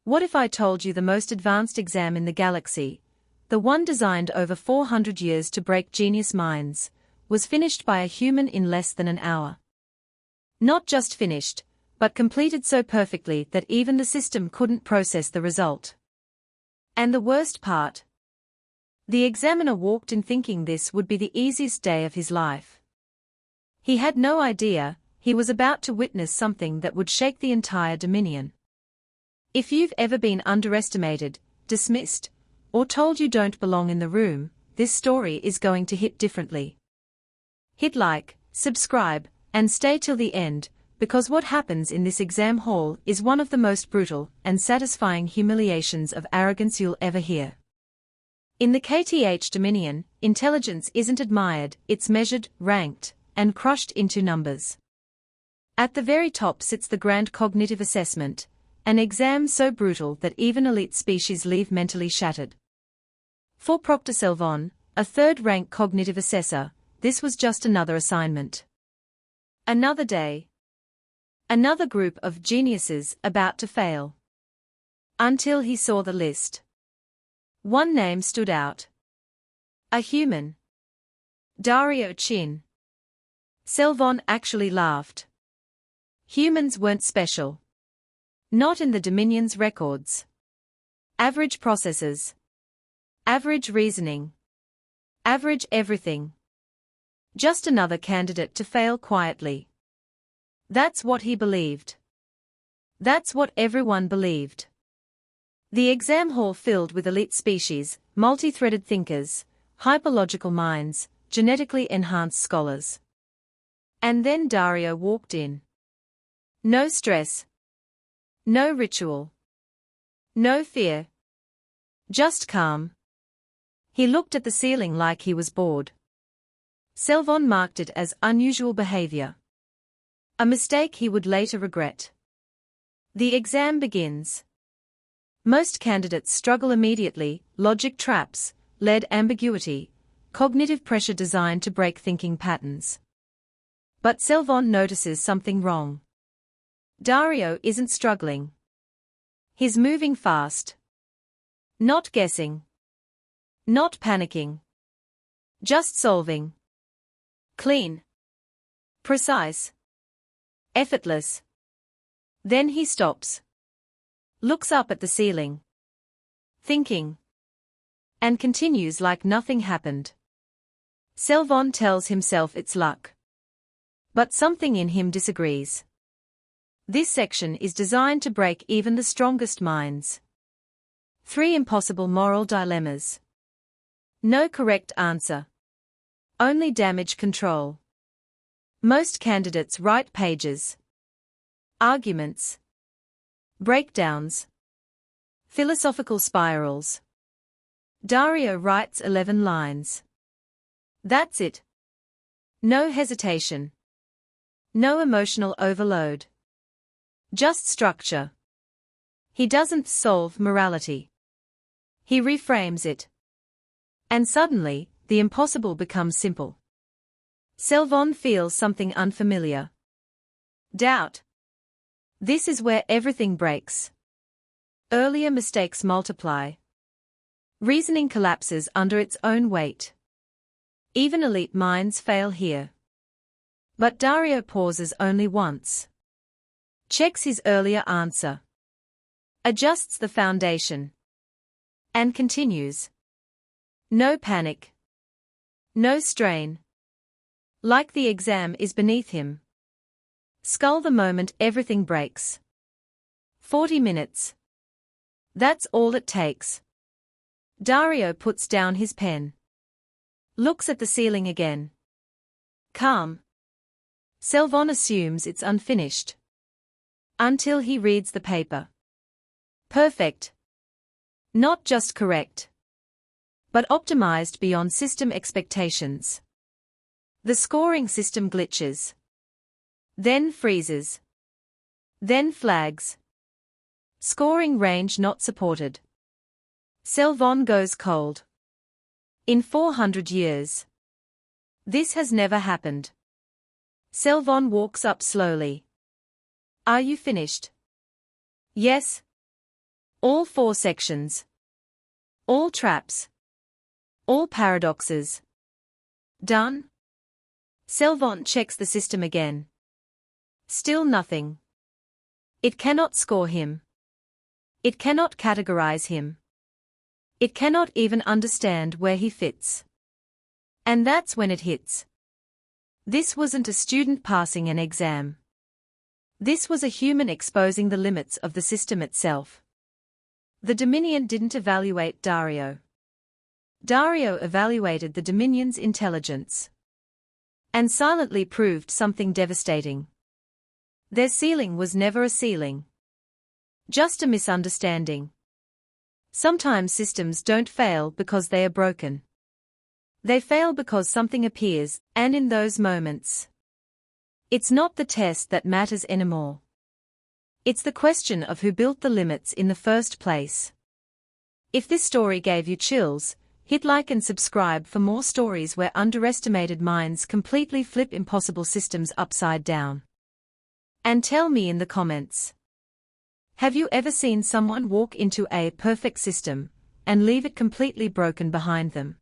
What if I told you the most advanced exam in the galaxy, the one designed over 400 years to break genius minds, was finished by a human in less than an hour? Not just finished, but completed so perfectly that even the system couldn't process the result. And the worst part? The examiner walked in thinking this would be the easiest day of his life. He had no idea he was about to witness something that would shake the entire Dominion. If you've ever been underestimated, dismissed, or told you don't belong in the room, this story is going to hit differently. Hit like, subscribe, and stay till the end, because what happens in this exam hall is one of the most brutal and satisfying humiliations of arrogance you'll ever hear. In the KTH Dominion, intelligence isn't admired, it's measured, ranked, and crushed into numbers. At the very top sits the Grand Cognitive Assessment, an exam so brutal that even elite species leave mentally shattered. For Proctor Selvon, a third-rank cognitive assessor, this was just another assignment. Another day. Another group of geniuses about to fail. Until he saw the list. One name stood out. A human. Dario Chin. Selvon actually laughed. Humans weren't special. Not in the Dominion's records. Average processors. Average reasoning. Average everything. Just another candidate to fail quietly. That's what he believed. That's what everyone believed. The exam hall filled with elite species, multi-threaded thinkers, hyperlogical minds, genetically enhanced scholars. And then Dario walked in. No stress. No ritual. No fear. Just calm. He looked at the ceiling like he was bored. Selvon marked it as unusual behavior. A mistake he would later regret. The exam begins. Most candidates struggle immediately, logic traps, lead ambiguity, cognitive pressure designed to break thinking patterns. But Selvon notices something wrong. Dario isn't struggling. He's moving fast. Not guessing. Not panicking. Just solving. Clean. Precise. Effortless. Then he stops. Looks up at the ceiling. Thinking. And continues like nothing happened. Selvon tells himself it's luck. But something in him disagrees. This section is designed to break even the strongest minds. 3 impossible moral dilemmas. No correct answer. Only damage control. Most candidates write pages. Arguments. Breakdowns. Philosophical spirals. Dario writes 11 lines. That's it. No hesitation. No emotional overload. Just structure. He doesn't solve morality. He reframes it. And suddenly, the impossible becomes simple. Selvon feels something unfamiliar. Doubt. This is where everything breaks. Earlier mistakes multiply. Reasoning collapses under its own weight. Even elite minds fail here. But Dario pauses only once. Checks his earlier answer. Adjusts the foundation. And continues. No panic. No strain. Like the exam is beneath him. Skull the moment everything breaks. 40 minutes. That's all it takes. Dario puts down his pen. Looks at the ceiling again. Calm. Selvon assumes it's unfinished. Until he reads the paper. Perfect. Not just correct. But optimized beyond system expectations. The scoring system glitches. Then freezes. Then flags. Scoring range not supported. Selvon goes cold. In 400 years. This has never happened. Selvon walks up slowly. Are you finished? Yes. All 4 sections. All traps. All paradoxes. Done? Selvont checks the system again. Still nothing. It cannot score him. It cannot categorize him. It cannot even understand where he fits. And that's when it hits. This wasn't a student passing an exam. This was a human exposing the limits of the system itself. The Dominion didn't evaluate Dario. Dario evaluated the Dominion's intelligence. And silently proved something devastating. Their ceiling was never a ceiling. Just a misunderstanding. Sometimes systems don't fail because they are broken. They fail because something appears, and in those moments, it's not the test that matters anymore. It's the question of who built the limits in the first place. If this story gave you chills, hit like and subscribe for more stories where underestimated minds completely flip impossible systems upside down. And tell me in the comments. Have you ever seen someone walk into a perfect system and leave it completely broken behind them?